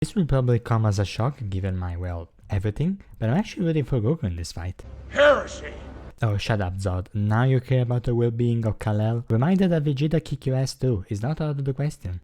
This will probably come as a shock given my, well, everything, but I'm actually rooting for Goku in this fight. Heresy! Oh, shut up, Zod. Now you care about the well-being of Kal-El? Reminder that Vegeta kick your ass too is not out of the question.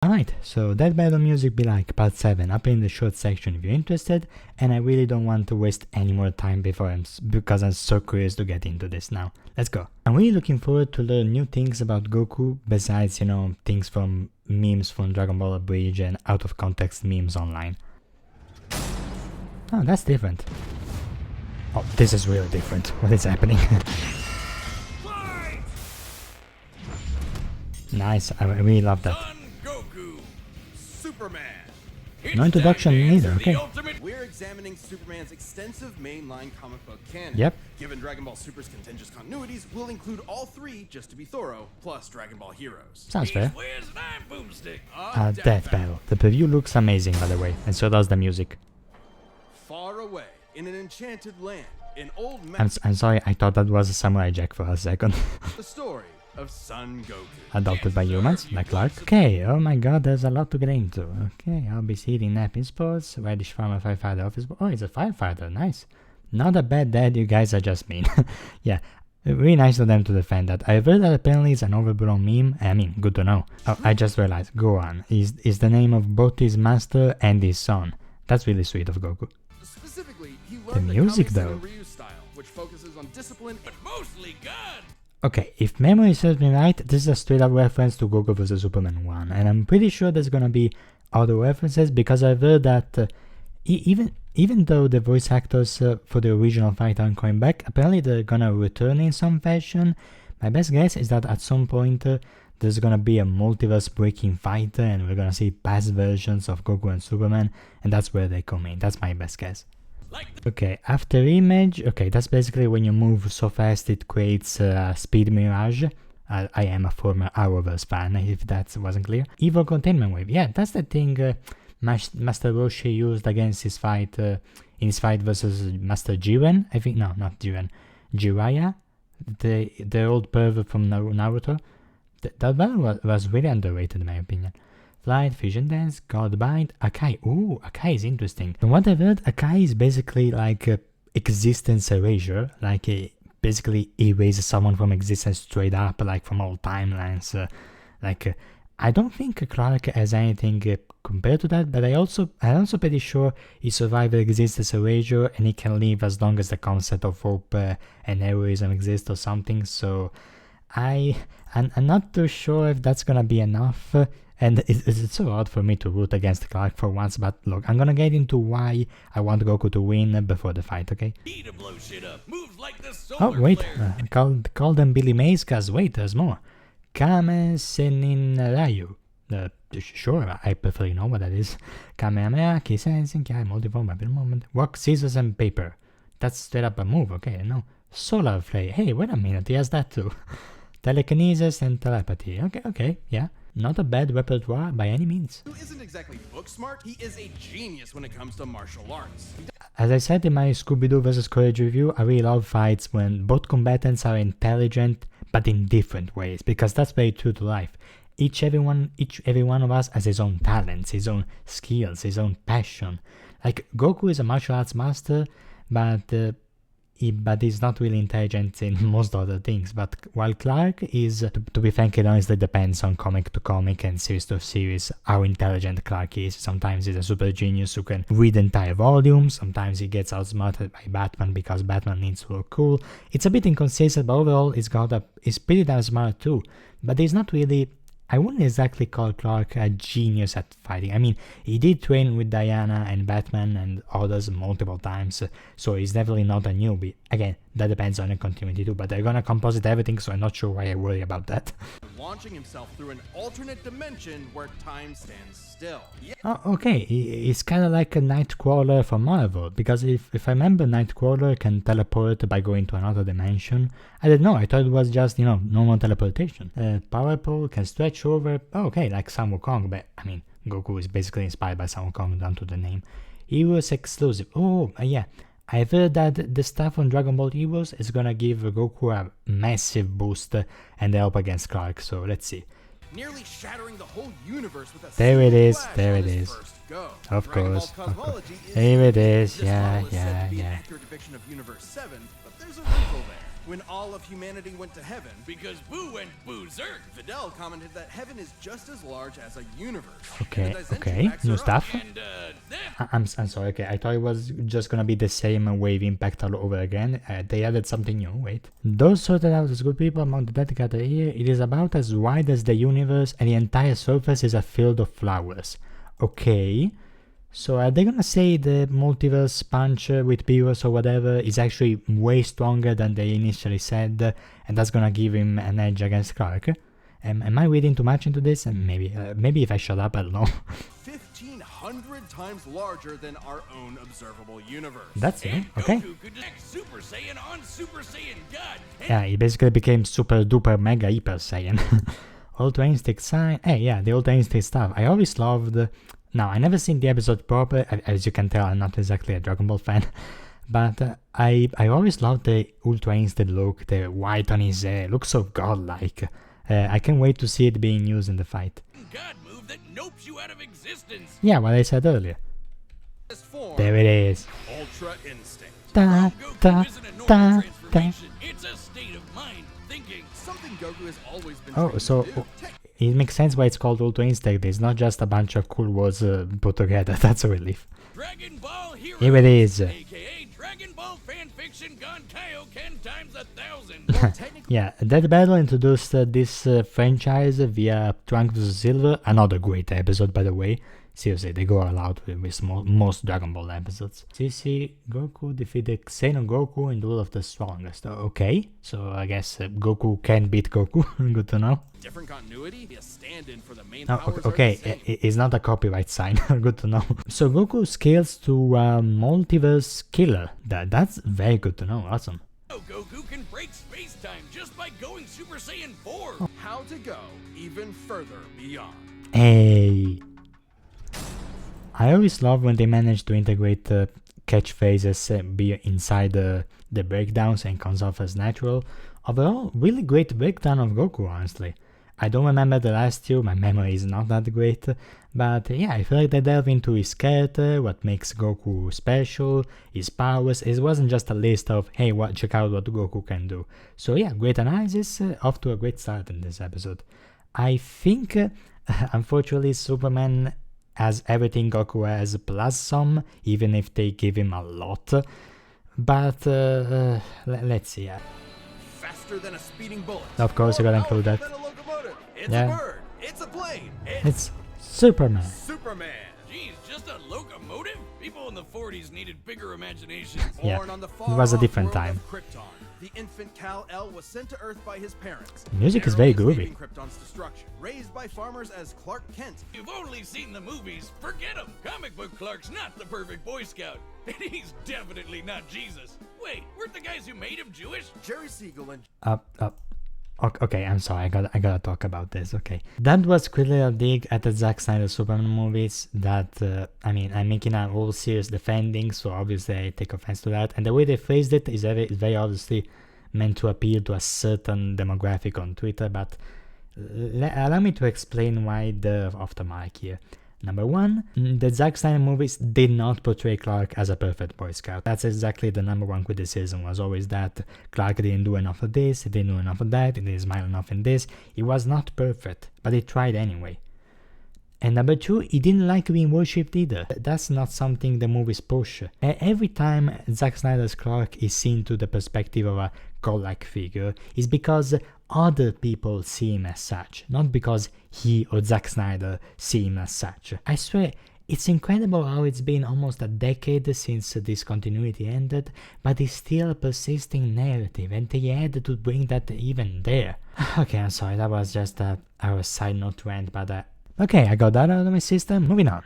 Alright, so that battle music be like part 7 up in the short section if you're interested, and I really don't want to waste any more time because I'm so curious to get into this now. Let's go. I'm really looking forward to learn new things about Goku besides, you know, things from memes from Dragon Ball Bridge and out of context memes online. Oh, that's different. Oh, this is really different. What is happening? Nice, I really love that. Goku Superman. No introduction neither, okay. We're examining Superman's extensive mainline comic book canon. Yep. Given Dragon Ball Super's contentious continuities, we'll include all 3 just to be thorough, plus Dragon Ball Heroes. Sounds fair. Death Death Battle. The preview looks amazing, by the way, and so does the music. Far away, in an enchanted land, in old I'm sorry, I thought that was a Samurai Jack for a second. the story of Son Goku. Adopted by humans, like Clark. Okay, oh my god, there's a lot to get into. Okay, I'll be eating nap in sports, reddish farmer firefighter office. Oh, he's a firefighter, nice. Not a bad dad, you guys are just mean. Yeah, really nice of them to defend that. I heard that apparently it's an overblown meme. I mean, good to know. Oh, I just realized, Gohan is the name of both his master and his son. That's really sweet of Goku. Specifically, he The learned music, Kami-sen though. and Ryu style, which focuses on discipline but mostly gun. Okay, if memory serves me right, this is a straight up reference to Goku vs Superman 1, and I'm pretty sure there's gonna be other references because I've heard that even though the voice actors for the original fight aren't coming back, apparently they're gonna return in some fashion. My best guess is that at some point there's gonna be a multiverse breaking fight and we're gonna see past versions of Goku and Superman, and that's where they come in. That's my best guess. Okay, after image, okay, that's basically when you move so fast it creates a speed mirage. I am a former Arrowverse fan, if that wasn't clear. Evil containment wave, yeah, that's the thing Master Roshi used against his fight, in his fight versus Master Jiren, I think, no, not Jiren, Jiraiya, the old pervert from Naruto. That battle was really underrated in my opinion. Flight, Fusion Dance, Godbind, Akai. Ooh, Akai is interesting. From what I've heard, Akai is basically like existence erasure, like basically erases someone from existence straight up, like from all timelines. I don't think Clark has anything compared to that, but I'm also pretty sure he survived existence erasure and he can live as long as the concept of hope and heroism exists or something. So I'm not too sure if that's gonna be enough. And it's so hard for me to root against Clark for once, but look, I'm gonna get into why I want Goku to win before the fight, okay? Oh, wait, call them Billy Mays, cause wait, there's more. Kame Senin Ryu. Sure, I perfectly know what that is. Kamehameha, Kisensen, Kai, multiform, rapid moment. Rock, scissors, and paper. That's straight up a move, okay, no. Solar Flare, hey, wait a minute, he has that too. Telekinesis and telepathy, okay, yeah. Not a bad repertoire by any means. Who isn't exactly book smart, he is a genius when it comes to martial arts. As I said in my Scooby-Doo vs. Courage review, I really love fights when both combatants are intelligent but in different ways, because that's very true to life. Every one of us has his own talents, his own skills, his own passion. Like Goku is a martial arts master, but he's not really intelligent in most other things. But while Clark is, to be frankly honest, it depends on comic to comic and series to series how intelligent Clark is. Sometimes he's a super genius who can read entire volumes, sometimes he gets outsmarted by Batman because Batman needs to look cool. It's a bit inconsistent, but overall he's pretty damn smart too. But he's not really, I wouldn't exactly call Clark a genius at fighting. I mean, he did train with Diana and Batman and others multiple times, so he's definitely not a newbie. Again, that depends on the continuity too, but they're gonna composite everything, so I'm not sure why I worry about that. Launching himself through an alternate dimension where time stands still. Yeah. Oh, okay, it's kind of like a Nightcrawler from Marvel, because if I remember, Nightcrawler can teleport by going to another dimension. I didn't know, I thought it was just, normal teleportation. Power Pole can stretch over, okay, like Sun Wukong, but I mean, Goku is basically inspired by Sun Wukong down to the name. Heroes exclusive, yeah. I've heard that the stuff on Dragon Ball Heroes is gonna give Goku a massive boost and help against Clark, so let's see. nearly shattering the whole universe with a There it single is, flash there on it his is. first go. Of Dragon Ball course, of course. cosmology is Here it unique. is, This yeah, model is said yeah, to be an yeah. accurate depiction of Universe 7, but there's a wrinkle there. When all of humanity went to heaven, because Boo went Boozer, Fidel commented that heaven is just as large as a universe. Okay, And the Daisen okay, packs new are up. stuff. And, I'm sorry, okay, I thought it was just gonna be the same wave impact all over again. They added something new, wait. Those sorted out as good people among the dead gathered here, it is about as wide as the universe and the entire surface is a field of flowers. Okay, so are they gonna say the multiverse punch with Beerus or whatever is actually way stronger than they initially said, and that's gonna give him an edge against Clark? Am I reading too much into this? And maybe if I shut up, I don't know. 1,500 times larger than our own observable universe. That's it, okay. Goku could act Super Saiyan on Super Saiyan God. Yeah, he basically became super duper mega hyper saiyan. Ultra Instinct sign. Hey, yeah, the Ultra Instinct stuff. I always loved. Now, I never seen the episode proper. As you can tell, I'm not exactly a Dragon Ball fan. But I always loved the Ultra Instinct look, the white on his hair. Looks so godlike. I can't wait to see it being used in the fight. God move that nopes you out of existence. Yeah, what I said earlier. There it is. Ultra Instinct. Da, da, da, da. It's a state of mind thinking. Something Goku has always been Oh, so it makes sense why it's called Ultra Instinct. It's not just a bunch of cool words put together. That's a relief. Dragon Ball Heroes, Here it is. aka Dragon Ball fanfiction gone Kaioken times 1,000. Yeah, Dead Battle introduced this franchise via Trunks vs. Silver. Another great episode, by the way. Seriously, they go all out with most Dragon Ball episodes. CC Goku defeated Xeno Goku in Duel of the Strongest. Okay, so I guess Goku can beat Goku. Good to know. Different continuity, a stand-in for the main Oh, powers. okay, it's not a copyright sign. Good to know. So Goku scales to multiverse killer. That's very good to know. Awesome. Goku can break space-time just by going Super Saiyan 4. How to go even further beyond. Hey. I always love when they manage to integrate catchphrases be inside the breakdowns and comes off as natural. Overall, really great breakdown of Goku, honestly. I don't remember the last two, my memory is not that great, but yeah, I feel like they delve into his character, what makes Goku special, his powers. It wasn't just a list of, hey, check out what Goku can do. So yeah, great analysis, off to a great start in this episode. I think, unfortunately, Superman has everything Goku has plus some, even if they give him a lot. But let's see. Faster than a speeding bullet. Of course, you gotta include that. It's Yeah. a bird. It's a plane. It's Superman. Superman. Geez, just a locomotive? People in the 40s needed bigger imaginations. Yeah, Born on the it was a far-off different world time. of Krypton, the infant Kal-El was sent to Earth by his parents. Music is very narrowly groovy. escaping Krypton's destruction. Raised by farmers as Clark Kent. You've only seen the movies. Forget him. Comic book Clark's not the perfect Boy Scout. And he's definitely not Jesus. Wait, weren't the guys who made him Jewish? Jerry Siegel and Okay, I'm sorry, I gotta talk about this, okay. That was clearly a dig at the Zack Snyder Superman movies that, I'm making a whole series defending, so obviously I take offense to that. And the way they phrased it is very obviously meant to appeal to a certain demographic on Twitter, but allow me to explain why the off the mark here. Number one, the Zack Snyder movies did not portray Clark as a perfect Boy Scout. That's exactly the number one criticism, was always that Clark didn't do enough of this, he didn't do enough of that, he didn't smile enough in this. He was not perfect, but he tried anyway. And number two, he didn't like being worshipped either. That's not something the movies push. Every time Zack Snyder's Clark is seen through the perspective of a godlike figure, is because other people see him as such, not because he or Zack Snyder see him as such. I swear, it's incredible how it's been almost a decade since this continuity ended, but it's still a persisting narrative, and they had to bring that even there. Okay, I'm sorry, that was just our side note rant, but okay, I got that out of my system. Moving on.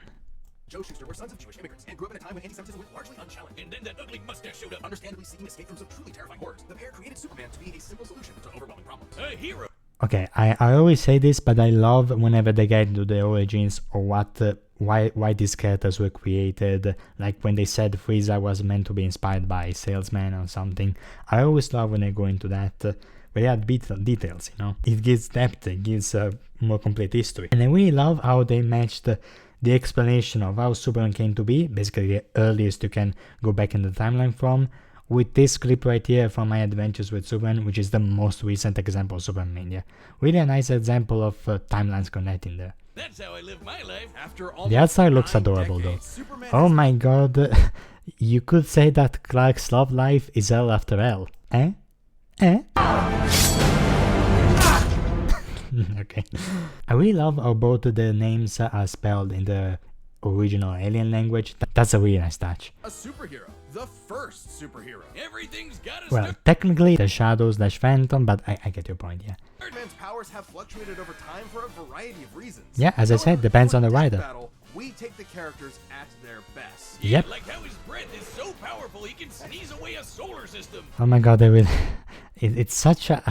Joe Shuster were sons of Jewish immigrants and grew up in a time when anti-Semitism was largely unchallenged. And then that ugly mustache showed up, understandably seeking escape from some truly terrifying horrors. The pair created Superman to be a simple solution to overwhelming problems. A hero. Okay, I always say this, but I love whenever they get into the origins or why these characters were created. Like when they said Frieza was meant to be inspired by a salesman or something. I always love when they go into that. where they add details, you know. It gives depth, it gives a more complete history. And I really love how they matched the explanation of how Superman came to be, basically the earliest you can go back in the timeline from, with this clip right here from My Adventures with Superman, which is the most recent example of Superman mania. Really a nice example of timelines connecting there. That's how I live my life. The outside looks adorable though. Oh my god, you could say that Clark's love life is hell after hell. Eh? Eh? Okay. I really love how both the names are spelled in the original alien language. That's a really nice touch. A superhero. The first superhero. Everything's got a Well, technically the Shadow/Phantom, but I get your point, yeah. Superman's powers have fluctuated over time for a variety of reasons. Yeah, as I said, depends on the writer. Battle, we take the characters at their best. Yep. Like how his breath is so powerful he can sneeze away a solar system. Oh my god, they will. It's such a.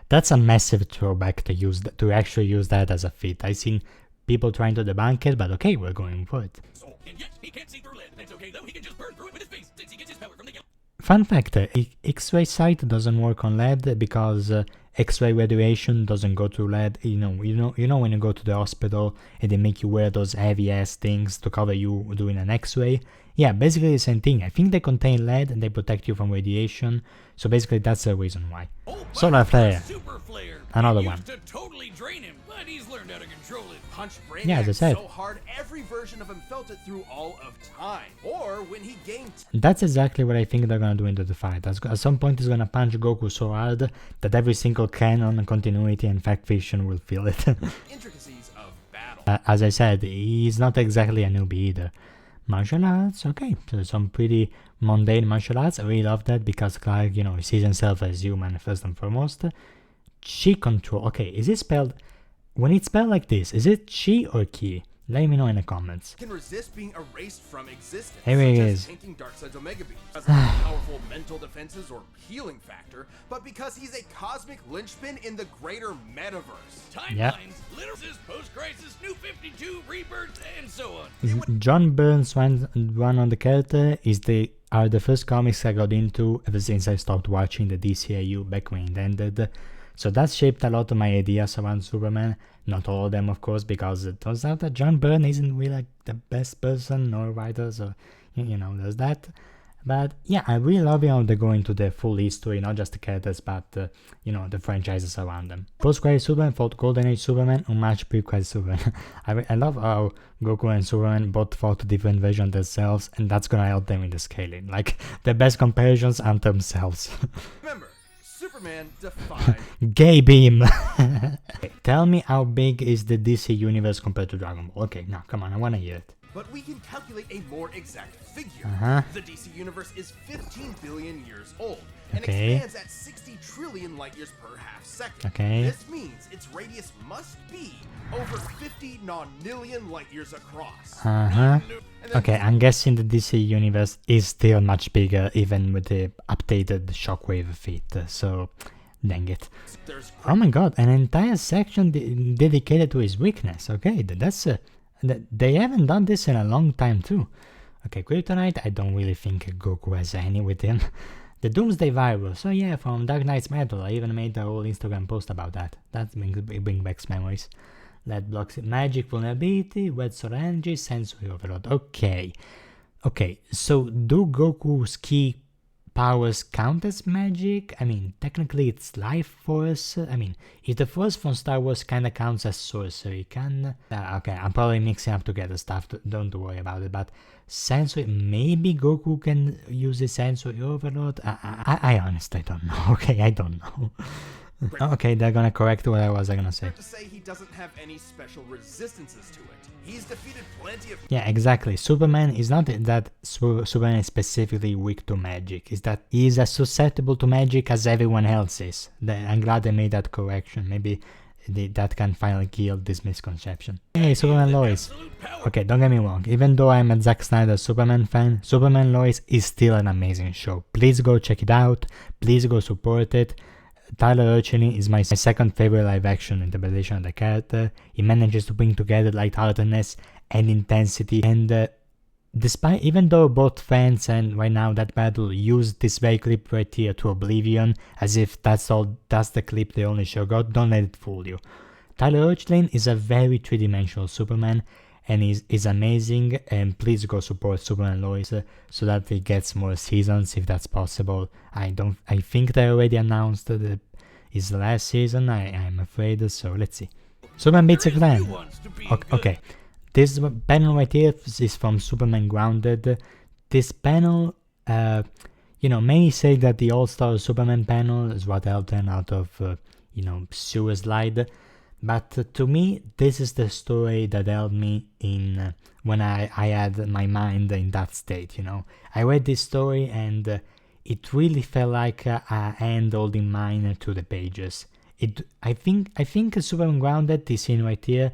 That's a massive throwback to actually use that as a feat. I've seen people trying to debunk it, but okay, we're going for it. And yet, he can't see through lead. That's okay though, he can just burn through it with his face since he gets his power from the yellow. Fun fact, X-ray sight doesn't work on lead because X-ray radiation doesn't go through lead. You know when you go to the hospital and they make you wear those heavy ass things to cover you doing an X-ray. Yeah, basically the same thing. I think they contain lead and they protect you from radiation. So basically that's the reason why. Solar flare. Super flare. Another It one. used to totally drain him, but he's learned how to control it. Punch Brainiac Yeah, as I said. so hard every version of him felt it through all of time. Or when he gained That's exactly what I think they're gonna do into the fight. At some point he's gonna punch Goku so hard that every single canon, continuity and fact fiction will feel it. intricacies of battle. As I said, he's not exactly a newbie either. Martial arts, okay, so some pretty mundane martial arts. I really love that because Clark, sees himself as human first and foremost. Chi control, okay, is it spelled, when it's spelled like this, is it chi or ki? Let me know in the comments. Can resist being erased from existence. Here he such as is. tanking Darkseid's Omega Beam. Doesn't have powerful mental defenses or healing factor, but because he's a cosmic linchpin in the greater metaverse. Timelines, literals, post-crisis, New 52, Rebirth, and so on. John Byrne's run on the character are the first comics I got into ever since I stopped watching the DCAU back when it ended. So that shaped a lot of my ideas around Superman. Not all of them, of course, because it turns out that John Byrne isn't really like the best person or writer, so there's that. But yeah, I really love how they go into the full history, not just the characters, but the franchises around them. Post-credit Superman fought Golden Age Superman, unmatched pre-credit Superman. I love how Goku and Superman both fought different versions of themselves, and that's gonna help them in the scaling. Like, the best comparisons aren't themselves. Remember, Superman defied. Gay beam! Okay, tell me how big is the DC universe compared to Dragon Ball. Okay, now come on, I wanna hear it. But we can calculate a more exact figure. The DC universe is 15 billion years old and expands at 60 trillion light years per half second. This means its radius must be over 50 nonillion light years across. Okay, I'm guessing the DC universe is still much bigger even with the updated Shockwave feat, so dang it. Oh my god, an entire section dedicated to his weakness. Okay, that's they haven't done this in a long time too. Okay, Kryptonite, I don't really think Goku has any with him. The Doomsday virus, so yeah, from Dark Knight's Metal, I even made a whole Instagram post about that. That brings back memories. Lead blocks magic vulnerability, red sword energy, sensory overload. Okay, so do Goku's key powers count as magic? I mean, technically it's life force. I mean, if the force from Star Wars kinda counts as sorcery, okay, I'm probably mixing up together stuff, don't worry about it, but sensory, maybe Goku can use the sensory overload? I honestly don't know, okay, I don't know. Okay, they're gonna correct what I was gonna say. To say he doesn't have any special resistances to it. He's defeated plenty of. Yeah, exactly. Superman is not that Superman is specifically weak to magic. Is that he is as susceptible to magic as everyone else is. I'm glad they made that correction. Maybe that can finally kill this misconception. Hey, Superman Lois. Okay, don't get me wrong. Even though I'm a Zack Snyder Superman fan, Superman Lois is still an amazing show. Please go check it out. Please go support it. Tyler Hoechlin is my second favorite live-action interpretation of the character. He manages to bring together lightheartedness and intensity, and despite, even though both fans and right now that battle use this very clip right here to oblivion, as if that's the clip they only show God, don't let it fool you. Tyler Hoechlin is a very three-dimensional Superman, and is amazing, and please go support Superman Lois so that he gets more seasons if that's possible. I think they already announced that it's the last season, I'm afraid, so let's see. Superman beats a clan. Okay, this panel right here is from Superman Grounded. This panel, many say that the All-Star Superman panel is what helped them out of, sewer slide. But to me, this is the story that helped me in when I had my mind in that state, I read this story and it really felt like a hand holding mine to the pages. I think Superman Grounded, this scene right here,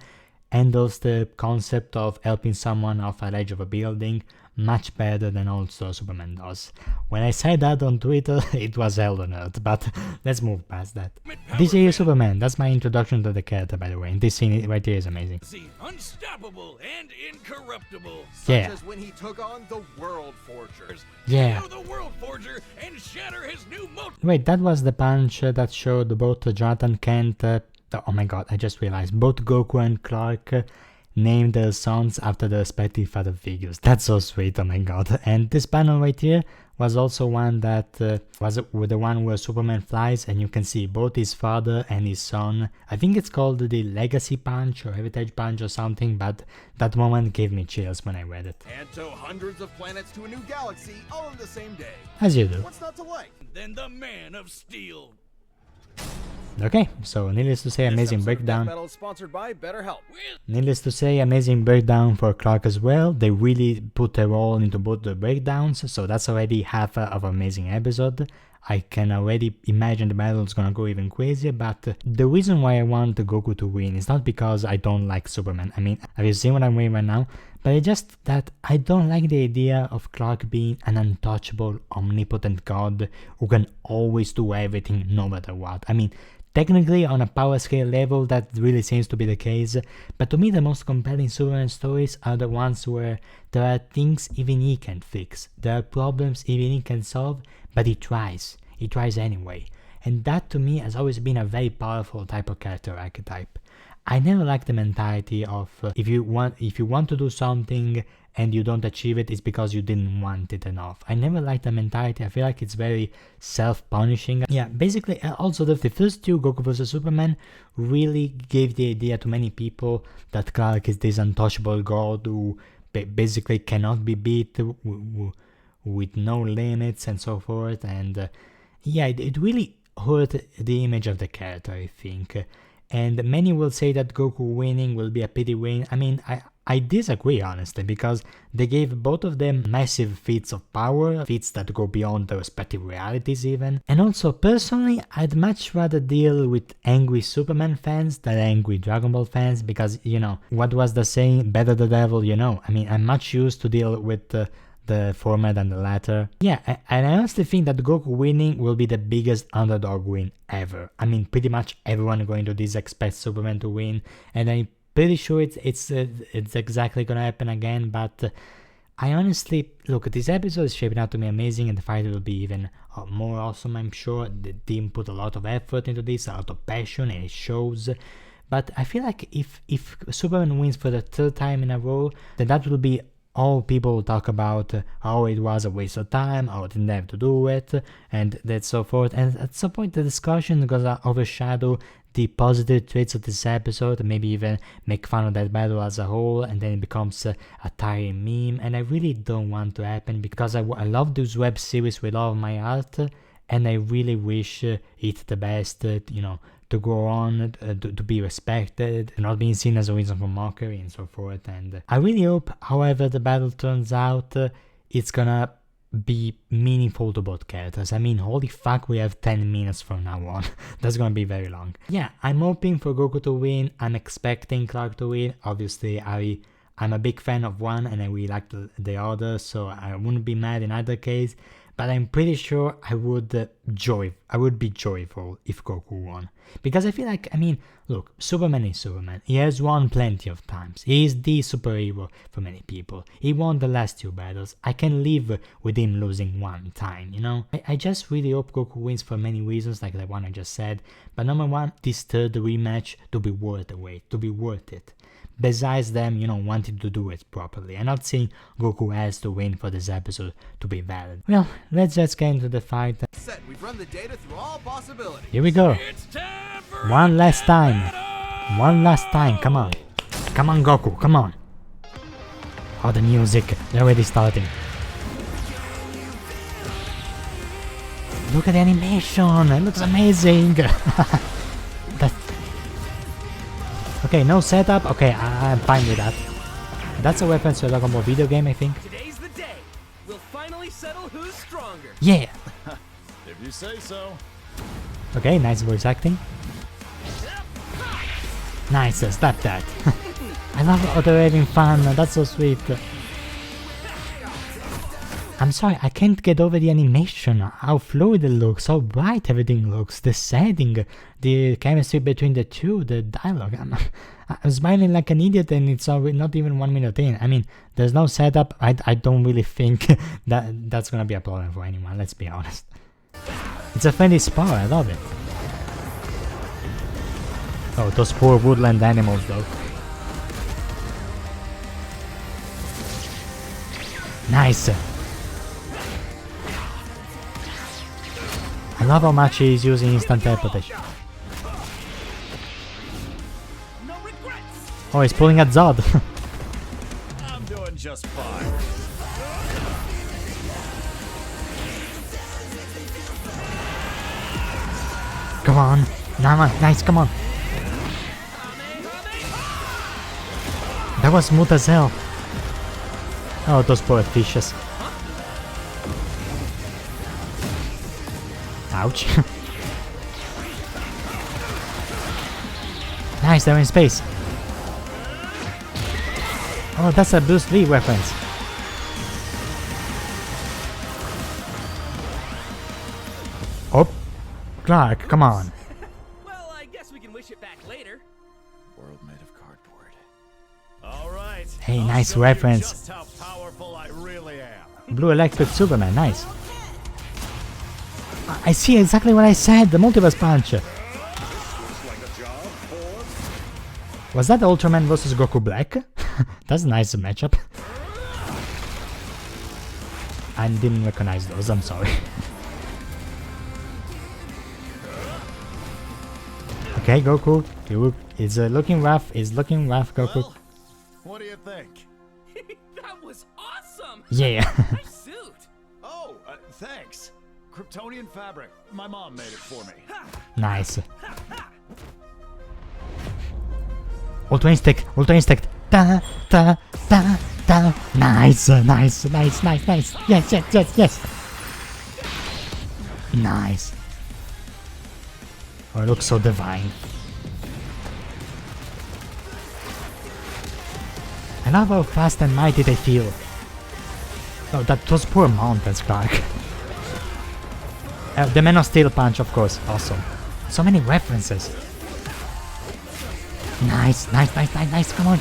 handles the concept of helping someone off a ledge of a building much better than also Superman does. When I said that on Twitter, it was hell on earth, but let's move past that. This here is Superman, that's my introduction to the character, by the way, and this scene right here is amazing. Unstoppable and incorruptible. Yeah. Such as when he took on the World Forgers. Yeah. The World Forger and shatter his new Wait, that was the punch that showed both Jonathan Kent, oh my god, I just realized, both Goku and Clark named their sons after their respective father figures. That's so sweet, oh my god. And this panel right here was also one that was the one where Superman flies and you can see both his father and his son. I think it's called the Legacy Punch or Heritage Punch or something, but that moment gave me chills when I read it. And tow hundreds of planets to a new galaxy all in the same day. As you do. What's not to like? Then the Man of Steel. Okay, so needless to say, amazing breakdown. Battle is sponsored by BetterHelp. Needless to say, amazing breakdown for Clark as well. They really put their all into both the breakdowns, so that's already half of an amazing episode. I can already imagine the battle is gonna go even crazier, but the reason why I want Goku to win is not because I don't like Superman. I mean, have you seen what I'm wearing right now? But it's just that I don't like the idea of Clark being an untouchable, omnipotent god who can always do everything no matter what. I mean, technically on a power scale level that really seems to be the case, but to me the most compelling Superman stories are the ones where there are things even he can't fix, there are problems even he can solve, but he tries anyway. And that to me has always been a very powerful type of character archetype. I never liked the mentality of if you want to do something and you don't achieve it, it's because you didn't want it enough. I never liked the mentality. I feel like it's very self-punishing. Yeah, basically, also the first two Goku vs Superman really gave the idea to many people that Clark is this untouchable god who basically cannot be beat with no limits and so forth. And yeah, it really hurt the image of the character, I think. And many will say that Goku winning will be a pity win. I mean, I disagree honestly, because they gave both of them massive feats of power, feats that go beyond their respective realities even. And also personally, I'd much rather deal with angry Superman fans than angry Dragon Ball fans, because, what was the saying, better the devil, I mean, I'm much used to deal with the former than the latter. Yeah, and I honestly think that Goku winning will be the biggest underdog win ever. I mean, pretty much everyone going to this expects Superman to win, and I'm pretty sure it's exactly gonna happen again. But I honestly, look, this episode is shaping out to be amazing, and the fight will be even more awesome, I'm sure. The team put a lot of effort into this, a lot of passion, and it shows. But I feel like if Superman wins for the third time in a row, then that will be all people talk about, how it was a waste of time, how it didn't have to do it, and that so forth. And at some point the discussion is gonna overshadow the positive traits of this episode, maybe even make fun of that battle as a whole, and then it becomes a tiring meme. And I really don't want to happen, because I love this web series with all of my heart, and I really wish it the best, to go on, to be respected, and not being seen as a reason for mockery and so forth. And I really hope, however the battle turns out, it's gonna be meaningful to both characters. I mean, holy fuck, we have 10 minutes from now on. That's gonna be very long. Yeah, I'm hoping for Goku to win. I'm expecting Clark to win. Obviously, I'm a big fan of one and I really like the other, so I wouldn't be mad in either case. But I'm pretty sure I would I would be joyful if Goku won. Because I feel like, I mean, look, Superman is Superman. He has won plenty of times. He is the superhero for many people. He won the last 2 battles. I can live with him losing 1 time, you know? I just really hope Goku wins for many reasons, like the one I just said. But number 1, this 3rd rematch to be worth the wait, to be worth it. Besides them, you know, wanting to do it properly. I'm not saying Goku has to win for this episode to be valid. Well, let's just get into the fight. Set. We've run the data through all possibilities. Here we go. It's time for One last time. battle! One last time, come on. Come on, Goku, come on. Oh, the music, they're already starting. Look at the animation, it looks amazing. Okay, no setup. Okay, I'm fine with that. That's a reference to a Dragon Ball video game, I think. Today's the day. We'll finally settle who's stronger. Yeah. If you say so. Okay, nice voice acting. Nice, stop that. I love how they're having fun. That's so sweet. I'm sorry, I can't get over the animation, how fluid it looks, how bright everything looks, the setting, the chemistry between the two, the dialogue. I'm smiling like an idiot and it's not even 1 minute in. I mean, there's no setup. I don't really think that's gonna be a problem for anyone, let's be honest. It's a friendly spar, I love it. Oh, those poor woodland animals though. Nice! I love how much he's using instant teleportation. No regrets. Oh, he's pulling at Zod. I'm doing just fine. Come on. Nice, come on. That was smooth as hell. Oh, those poor fishes. Ouch. Nice, they're in space. Oh, that's a Bruce Lee reference. Oh, Clark, come on. Well, I guess we can wish it back later. World made of cardboard. All right. Hey, I'll nice show you reference. just how powerful I really am. Blue Electric Superman, nice. I see exactly what I said, the multiverse punch. Was that Ultraman vs Goku Black? That's a nice matchup. I didn't recognize those, I'm sorry. Okay, Goku, it's looking rough, Goku. Well, what do you think? That was awesome. Yeah. Nice suit. Oh, thanks. Kryptonian fabric. My mom made it for me. Nice. Ultra instinct. Da, da, da, da. Nice. Yes. Nice. Oh, it looks so divine. I love how fast and mighty they feel. Oh, those poor mountains, Clark. The Man of Steel punch, of course, awesome. So many references. Nice. Come on,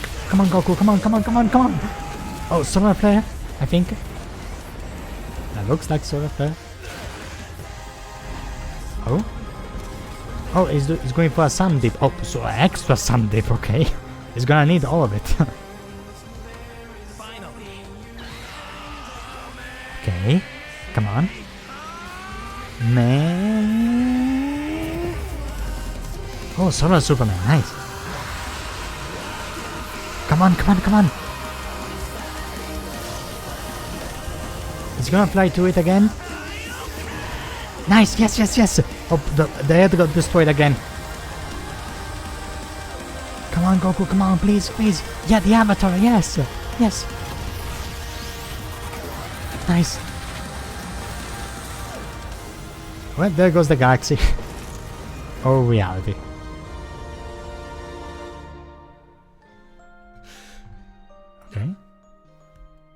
Goku. Come on. Oh, solar flare, I think. That looks like solar flare. Oh, he's going for a sun dip. Oh, so extra sun dip. Okay, he's gonna need all of it. Finally. Okay, come on. Man. Oh, Solar Superman, nice. Come on. He's gonna fly to it again. Nice, yes. Oh, the head got destroyed again. Come on, Goku, come on, please. Yeah, the avatar, yes. Nice. Well, there goes the galaxy. Oh, reality. Okay.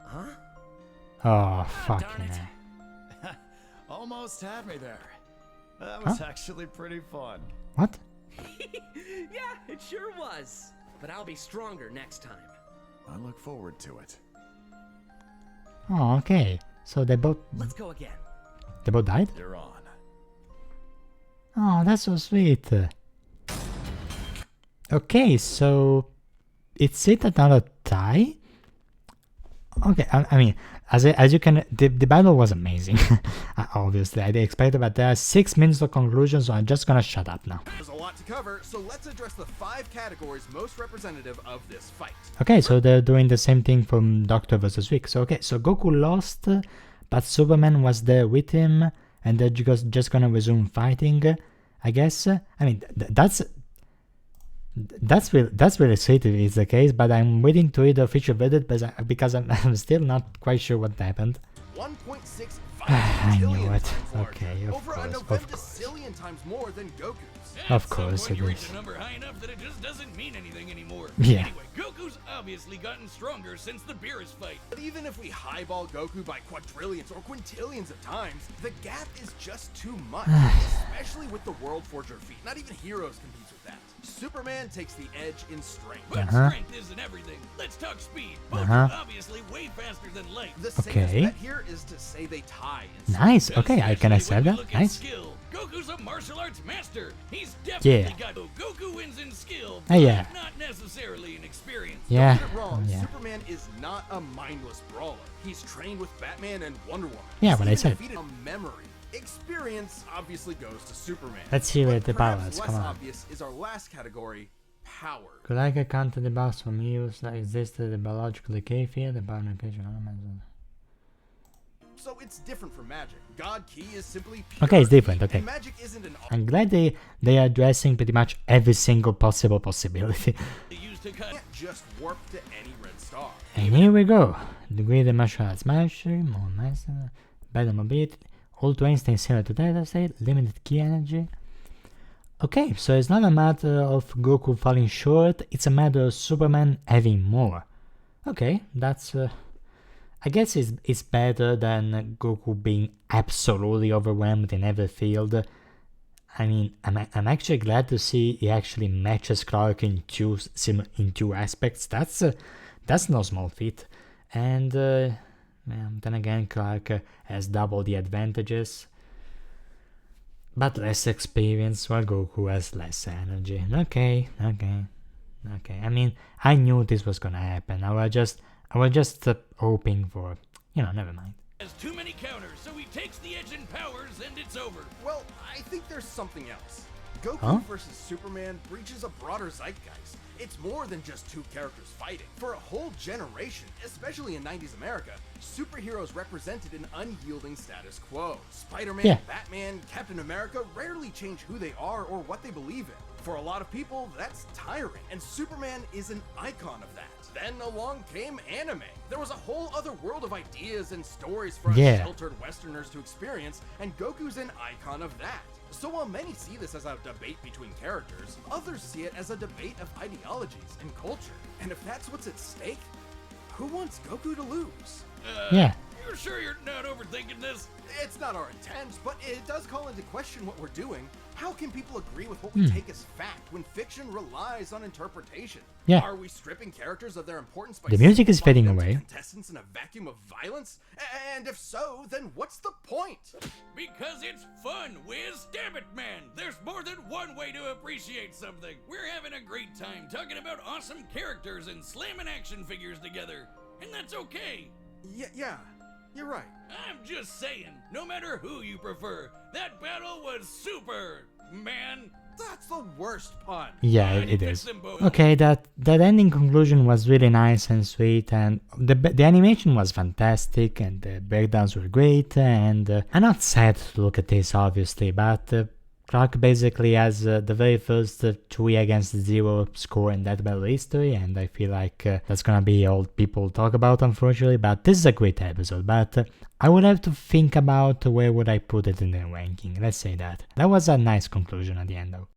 Huh? Oh, fucking Darn it. hell. Almost had me there. That was actually pretty fun. What? Yeah, it sure was. But I'll be stronger next time. I look forward to it. Oh, okay. So they both Let's go again. died? You're on. Oh, that's so sweet. Okay, so it's it another tie? Okay, I mean, as you can, the battle was amazing. Obviously, I expected, but there are 6 minutes of conclusion, so I'm just gonna shut up now. There's a lot to cover, so let's address the 5 categories most representative of this fight. Okay, so they're doing the same thing from Doctor vs. Week. So okay, so Goku lost, but Superman was there with him, and they're just gonna resume fighting, I guess. I mean, that's really sweet if it's the case, but I'm waiting to read the official verdict because I'm still not quite sure what happened. 1.65 I knew billion it. times larger, Okay, of over a course, of November course. zillion times more than Goku's. Of course it you reach is. a number high enough that it just doesn't mean anything anymore. Yeah. Anyway, Goku's obviously gotten stronger since the Beerus fight. But even if we highball Goku by quadrillions or quintillions of times, the gap is just too much, especially with the World Forger feat. Not even Heroes competes with that. Superman takes the edge in strength. But strength isn't everything. Let's talk speed. Both are obviously way faster than light. The safest bet here is to say they tie. Nice. Okay, I can accept that. Nice. Skill, Goku's a martial arts master. He's definitely got Goku wins in skill, but yeah. not necessarily in experience. Yeah. Don't get it wrong, Yeah. Superman is not a mindless brawler. He's trained with Batman and Wonder Woman. Yeah, He's what I even said. defeated a memory. Experience obviously goes to Superman. Let's see where But the perhaps powers less come on. obvious is our last category, power. Could I get counter the box from use that existed the biological decay field, the power location elements? So it's different from magic. God Ki is simply pure Okay, it's different, ki, okay. and magic isn't an I'm glad they are addressing pretty much every single possible possibility. used to cut. Can't just warp to any red star. And here we go. Degree the martial arts mastery, more master, better mobility, all to instinct similar to Theta state, limited key energy. Okay, so it's not a matter of Goku falling short, it's a matter of Superman having more. Okay, that's I guess it's better than Goku being absolutely overwhelmed in every field. I mean, I'm actually glad to see he actually matches Clark in two aspects. That's no small feat. And then again, Clark has double the advantages, but less experience, while Goku has less energy. Okay. I mean, I knew this was gonna happen. I was just hoping for, never mind. Has too many counters, so he takes the edge in powers and it's over. Well, I think there's something else. Goku versus Superman breaches a broader zeitgeist. It's more than just two characters fighting. For a whole generation, especially in 90s America, superheroes represented an unyielding status quo. Spider-Man, Batman, Captain America rarely change who they are or what they believe in. For a lot of people, that's tiring, and Superman is an icon of that. Then along came anime. There was a whole other world of ideas and stories for us sheltered Westerners to experience, and Goku's an icon of that. So while many see this as a debate between characters, others see it as a debate of ideologies and culture. And if that's what's at stake, who wants Goku to lose? You're sure you're not overthinking this? It's not our intent, but it does call into question what we're doing. How can people agree with what we take as fact when fiction relies on interpretation? Are we stripping characters of their importance by the music is fading them to away. contestants in a vacuum of violence? And if so, then what's the point? Because it's fun, Wiz. Damn it, man. There's more than one way to appreciate something. We're having a great time talking about awesome characters and slamming action figures together. And that's okay. Yeah, you're right. I'm just saying, no matter who you prefer, that battle was super, man. That's the worst pun. Yeah, it is. Okay, that ending conclusion was really nice and sweet, and the animation was fantastic, and the breakdowns were great, and I'm not sad to look at this, obviously, but Clark basically has the very first 3 against 0 score in that battle history, and I feel like that's gonna be all people talk about, unfortunately, but this is a great episode. But I would have to think about where would I put it in the ranking, let's say that. That was a nice conclusion at the end though.